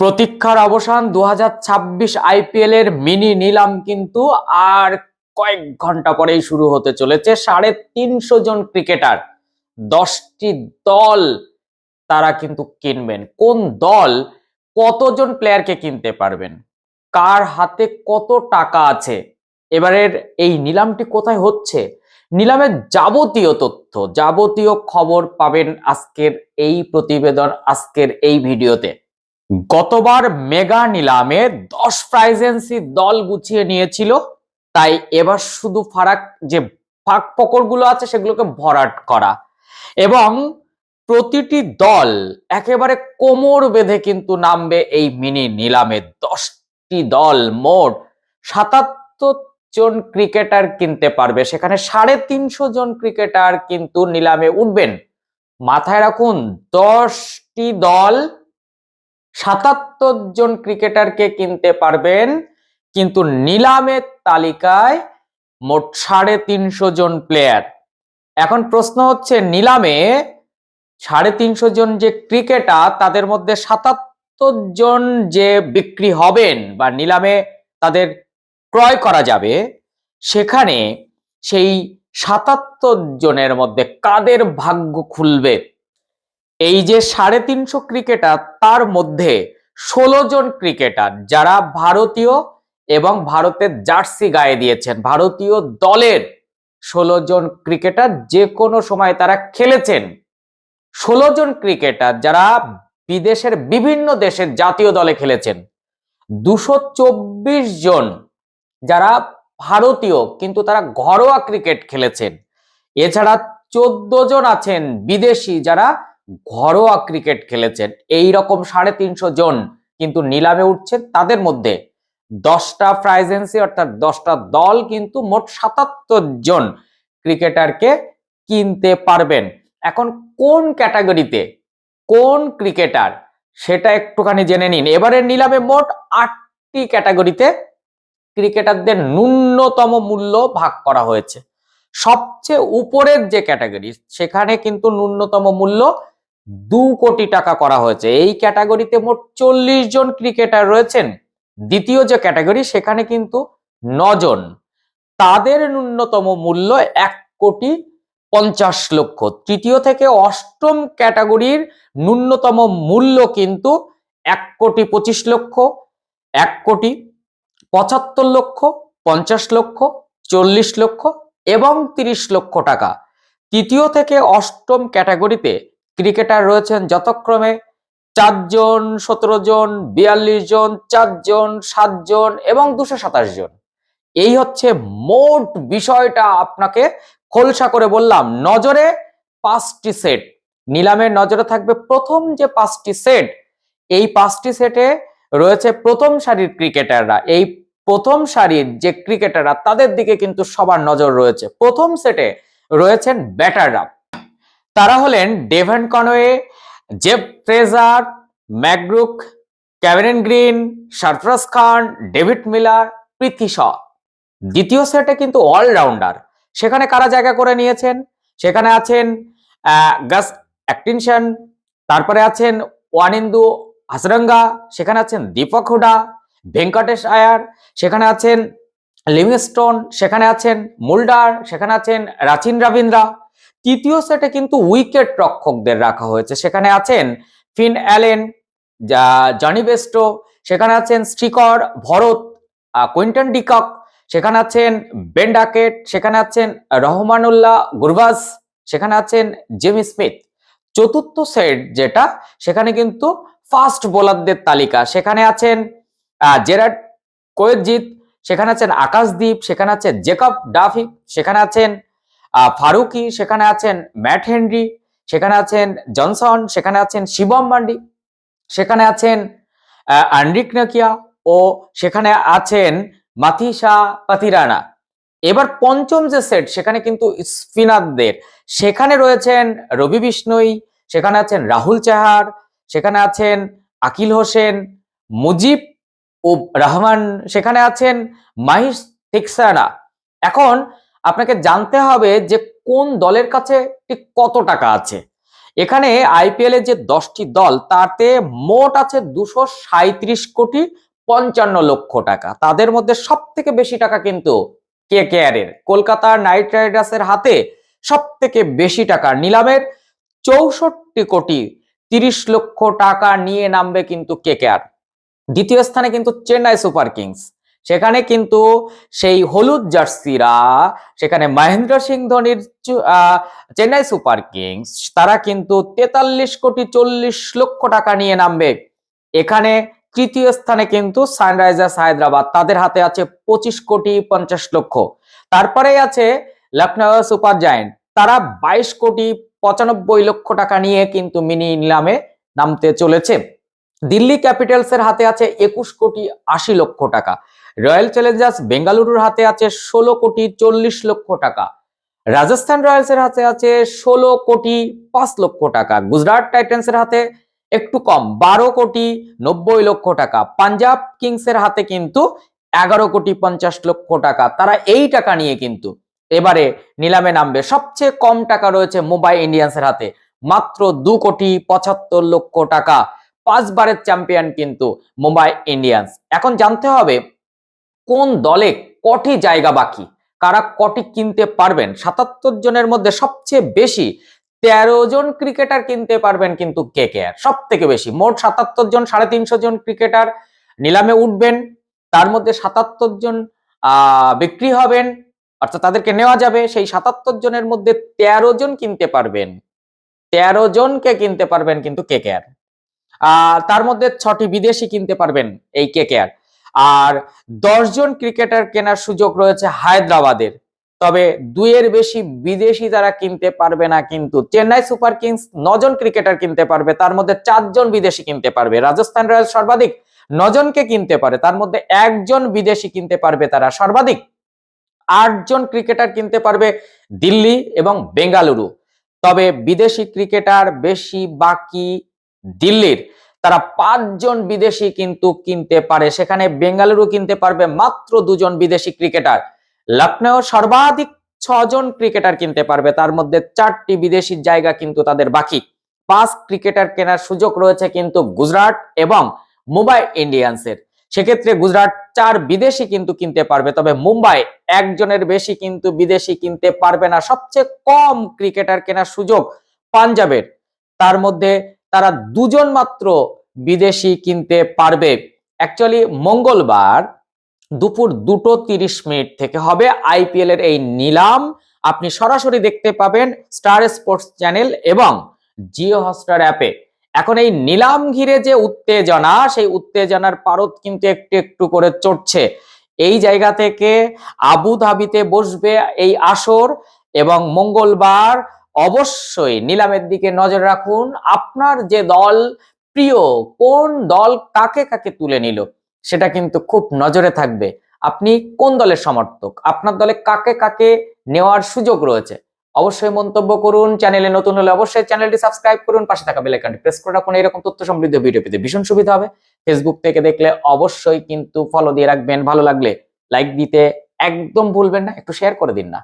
প্রতীক্ষার অবসান 2026 আইপিএল এর মিনি নিলাম কিন্তু আর কয়েক ঘন্টা পরেই শুরু হতে চলেছে। 350 জন ক্রিকেটার, 10টি দল তারা কিন্তু কিনবেন। কোন দল কতজন প্লেয়ারকে কিনতে পারবেন, কার হাতে কত টাকা আছে, এবারের এই নিলামটি কোথায় হচ্ছে, নিলামের যাবতীয় তথ্য, যাবতীয় খবর পাবেন আজকের এই প্রতিবেদন, আজকের এই ভিডিওতে। গতবার মেগা নিলামে 10 প্রাইজেন্সি দল গুছিয়ে নিয়েছিল, তাই এবার শুধু যে ফাঁক ফোকরগুলো আছে সেগুলোকে ভরাট করা, এবং প্রতিটি দল একেবারে কোমর বেঁধে কিন্তু নামবে এই মিনি নিলামে। 10টি দল মোট 77 জন ক্রিকেটার কিনতে পারবে, সেখানে 350 জন ক্রিকেটার কিন্তু নিলামে উঠবেন। মাথায় রাখুন, 10টি দল 77 জন ক্রিকেটারকে কিনতে পারবেন, কিন্তু নিলামের তালিকায় মোট 350 জন প্লেয়ার। এখন প্রশ্ন হচ্ছে, নিলামে 350 জন যে ক্রিকেটার, তাদের মধ্যে 77 জন যে বিক্রি হবেন বা নিলামে তাদের ক্রয় করা যাবে, সেখানে সেই 77 জনের মধ্যে কাদের ভাগ্য খুলবে? এই যে 350 ক্রিকেটার, তার মধ্যে 16 জন ক্রিকেটার যারা ভারতীয় এবং ভারতের জার্সি গায়ে দিয়েছেন, ভারতীয় দলের 16 জন ক্রিকেটার যে কোনো সময় তারা খেলেছেন। 16 জন ক্রিকেটার যারা বিদেশের বিভিন্ন দেশের জাতীয় দলে খেলেছেন। 224 জন যারা ভারতীয় কিন্তু তারা ঘরোয়া ক্রিকেট খেলেছেন। এছাড়া 14 জন আছেন বিদেশি যারা ঘরোয়া ক্রিকেট খেলেছেন। এই রকম 350 জন কিন্তু নিলামে উঠছেন। তাদের মধ্যে 10টা প্রাইজেন্সি অর্থাৎ 10টা দল কিন্তু মোট 77 জন ক্রিকেটারকে কিনতে পারবেন। এখন কোন ক্যাটাগরিতে কোন ক্রিকেটার, সেটা একটুখানি জেনে নিন। এবারের নিলামে মোট 8টি ক্যাটাগরিতে ক্রিকেটারদের ন্যূনতম মূল্য ভাগ করা হয়েছে। সবচেয়ে উপরের যে ক্যাটাগরি, সেখানে কিন্তু ন্যূনতম মূল্য 2 কোটি টাকা করা হয়েছে। এই ক্যাটাগরিতে মোট 40 জন ক্রিকেটার রয়েছেন। দ্বিতীয় যে ক্যাটাগরি, সেখানে কিন্তু 9 জন, তাদের ন্যূনতম মূল্য 1,50,00,000। তৃতীয় থেকে অষ্টম ক্যাটাগরির ন্যূনতম মূল্য কিন্তু 1,25,00,000, 1,75,00,000, 50,00,000, 40,00,000 এবং 30,00,000 টাকা। তৃতীয় থেকে অষ্টম ক্যাটাগরিতে ক্রিকেটার রয়েছেন যথাক্রমে 4 জন, 17 জন, 42 জন, 4 জন, 7 জন এবং 227 জন। এই হচ্ছে মোট বিষয়টা। আপনাকে খোলসা করে বললাম, নজরে 5টি সেট, নিলামের নজরে থাকবে প্রথম যে 5টি সেট। এই 5টি সেটে রয়েছে প্রথম সারির ক্রিকেটাররা। এই প্রথম সারির যে ক্রিকেটাররা, তাদের দিকে কিন্তু সবার নজর রয়েছে। প্রথম সেটে রয়েছেন ব্যাটাররা, তারা হলেন Devon Conway, Jake Fraser, McGurk, Cameron Green, Sarfaraz Khan, David Miller, Prithvi Shaw. দ্বিতীয় সেটে কিন্তু অলরাউন্ডার, সেখানে কারা জায়গা করে নিয়েছেন? সেখানে আছেন গাস অ্যাটকিনসন, তারপরে আছেন ওয়ানিন্দু হাসরঙ্গা, সেখানে আছেন দীপক হুডা, ভেঙ্কটেশ আয়ার, সেখানে আছেন লিভিংস্টোন, সেখানে আছেন মুল্ডার, সেখানে আছেন রাচিন রবীন্দ্রা। তৃতীয় সেটে কিন্তু উইকেট রক্ষকদের রাখা হয়েছে। সেখানে আছেন ফিন অ্যালেন, জনি বেস্টো, সেখানে আছেন শ্রীকর, ভরত, কুইন্টন ডিকক, সেখানে আছেন বেন ডাকেট, সেখানে আছেন রহমানুল্লাহ গুরবাজ, সেখানে আছেন জেমি স্মিথ। চতুর্থ সেট যেটা, সেখানে কিন্তু ফাস্ট বোলারদের তালিকা। সেখানে আছেন জেরার্ড কোয়েজিত, সেখানে আছেন আকাশদীপ, সেখানে আছেন জেকব ডাফি, সেখানে আছেন ফারুকি, সেখানে আছেন ম্যাট হেনরি, সেখানে আছেন জনসন, সেখানে আছেন শিবম মান্ডি, সেখানে আছেন আন্ড্রিক নাকিয়া ও সেখানে আছেন মাথিসা পাতিরানা। এবার পঞ্চম যে সেট, সেখানে কিন্তু স্পিনারদের, সেখানে রয়েছেন রবি বিষ্ণই, সেখানে আছেন রাহুল চাহার, সেখানে আছেন আকিল হোসেন, মুজিব উব রহমান, সেখানে আছেন মাহিস থিকসানা। এখন আপনাকে জানতে হবে যে কোন দলের কাছে ঠিক কত টাকা আছে। এখানে আইপিএল এর যে 10টি দল তাতে মোট আছে 237,55,00,000 টাকা। তাদের মধ্যে সব থেকে বেশি টাকা কিন্তু কেকেআর এর, কলকাতা নাইট রাইডার্সের হাতে সব থেকে বেশি টাকা নিলামের 64,30,00,000 টাকা নিয়ে নামবে কিন্তু কেকেআর। দ্বিতীয় স্থানে কিন্তু চেন্নাই সুপার কিংস, সেখানে কিন্তু সেই হলুদ জার্সিরা, সেখানে মহেন্দ্র সিং ধোনির চেন্নাই সুপার কিংস, তারা কিন্তু 43,40,00,000 টাকা নিয়ে নামবে। এখানে তৃতীয় স্থানে কিন্তু সানরাইজার্স হায়দ্রাবাদ, তাদের হাতে আছে 25,50,00,000। তারপরেই আছে লখনউ সুপার জায়ান্ট, তারা 22,95,00,000 টাকা নিয়ে কিন্তু মিনি নিলামে নামতে চলেছে। দিল্লি ক্যাপিটালস এর হাতে আছে 21,80,00,000 টাকা। রয়্যাল চ্যালেঞ্জার্স বেঙ্গালুরুর হাতে আছে 16,40,00,000 টাকা। রাজস্থান রয়্যালস এর হাতে আছে 16,05,00,000 টাকা। গুজরাট টাইটান্স এর হাতে একটু কম 12,90,00,000 টাকা। পাঞ্জাব কিংস এর হাতে কিন্তু 11,50,00,000 টাকা। তারা এই টাকা নিয়ে কিন্তু এবারে নিলামে নামবে। সবচেয়ে কম টাকা রয়েছে মুম্বাই ইন্ডিয়ান্স এর হাতে, মাত্র 2,75,00,000 টাকা। 5 বারের চ্যাম্পিয়ন কিন্তু মুম্বাই ইন্ডিয়ান্স। এখন জানতে হবে কোন দলে কটি জায়গা বাকি, কারা কটি কিনতে পারবেন। 77 জনের মধ্যে সবচেয়ে বেশি 13 জন ক্রিকেটার কিনতে পারবেন কিন্তু কেকেআর, সব থেকে বেশি। মোট 77 জন, 350 জন ক্রিকেটার নিলামে উঠবেন, তার মধ্যে 77 জন বিক্রি হবেন, অর্থাৎ তাদেরকে নেওয়া যাবে। সেই 77 জনের মধ্যে 13 জন কিনতে পারবেন, 13 জনকে কিনতে পারবেন কিন্তু কেকেআর। তার মধ্যে 6টি বিদেশি কিনতে পারবেন এই কেকেআর। আর 10 জন ক্রিকেটার কেনার সুযোগ রয়েছে হায়দ্রাবাদের, তবে 2 এর বেশি বিদেশি তারা কিনতে পারবে না কিন্তু চেন্নাই সুপার কিংস 9 জন ক্রিকেটার কিনতে পারবে, তার মধ্যে 4 জন বিদেশি কিনতে পারবে। রাজস্থান রয়্যালস সর্বাধিক 9 জনকে কিনতে পারে, তার মধ্যে 1 জন বিদেশি কিনতে পারবে তারা। সর্বাধিক 8 জন ক্রিকেটার কিনতে পারবে দিল্লি এবং বেঙ্গালুরু, তবে বিদেশি ক্রিকেটার বেশি বাকি দিল্লির, তারা 5 জন বিদেশি কিন্তু কিনতে পারে, সেখানে বেঙ্গালুরু কিনতে পারবে মাত্র 2 জন বিদেশি ক্রিকেটার। লখনউ সর্বাধিক 6 জন ক্রিকেটার কিনতে পারবে, তার মধ্যে 4টি বিদেশির জায়গা কিন্তু তাদের বাকি। 5 ক্রিকেটার কেনার সুযোগ রয়েছে কিন্তু গুজরাট এবং মুম্বাই ইন্ডিয়ান্সের, সেক্ষেত্রে গুজরাট 4 বিদেশি কিন্তু কিনতে পারবে, তবে মুম্বাই 1 জনের বেশি কিন্তু বিদেশি কিনতে পারবে না। সবচেয়ে কম ক্রিকেটার কেনার সুযোগ পাঞ্জাবের, তার মধ্যে তারা 2 জন মাত্র বিদেশি কিনতে পারবে। অ্যাকচুয়ালি মঙ্গলবার দুপুর 2:30 থেকে হবে আইপিএল এর এই নিলাম। আপনি সরাসরি দেখতে পাবেন স্টার স্পোর্টস চ্যানেল এবং জিও হটস্টার অ্যাপে। এখন এই নিলাম ঘিরে যে উত্তেজনা, সেই উত্তেজনার পারদ কিন্তু একটু একটু করে চড়ছে। এই জায়গা থেকে আবুধাবিতে বসবে এই আসর এবং মঙ্গলবার অবশ্যই নিলামের দিকে নজর রাখুন। আপনার যে দল প্রিয়, কোন দল কাকে কাকে তুলে নিল, সেটা কিন্তু খুব নজরে থাকবে। আপনি কোন দলের সমর্থক, আপনার দলে কাকে কাকে নেওয়ার সুযোগ রয়েছে, অবশ্যই মন্তব্য করুন। চ্যানেলে নতুন হলে অবশ্যই চ্যানেলটি সাবস্ক্রাইব করুন, পাশে থাকা বেল আইকনটি প্রেস করে রাখুন। এরকম তথ্য সমৃদ্ধ ভিডিও পেতে ভীষণ সুবিধা হবে। ফেসবুক থেকে দেখলে অবশ্যই কিন্তু ফলো দিয়ে রাখবেন, ভালো লাগলে লাইক দিতে একদম ভুলবেন না, একটু শেয়ার করে দিন না।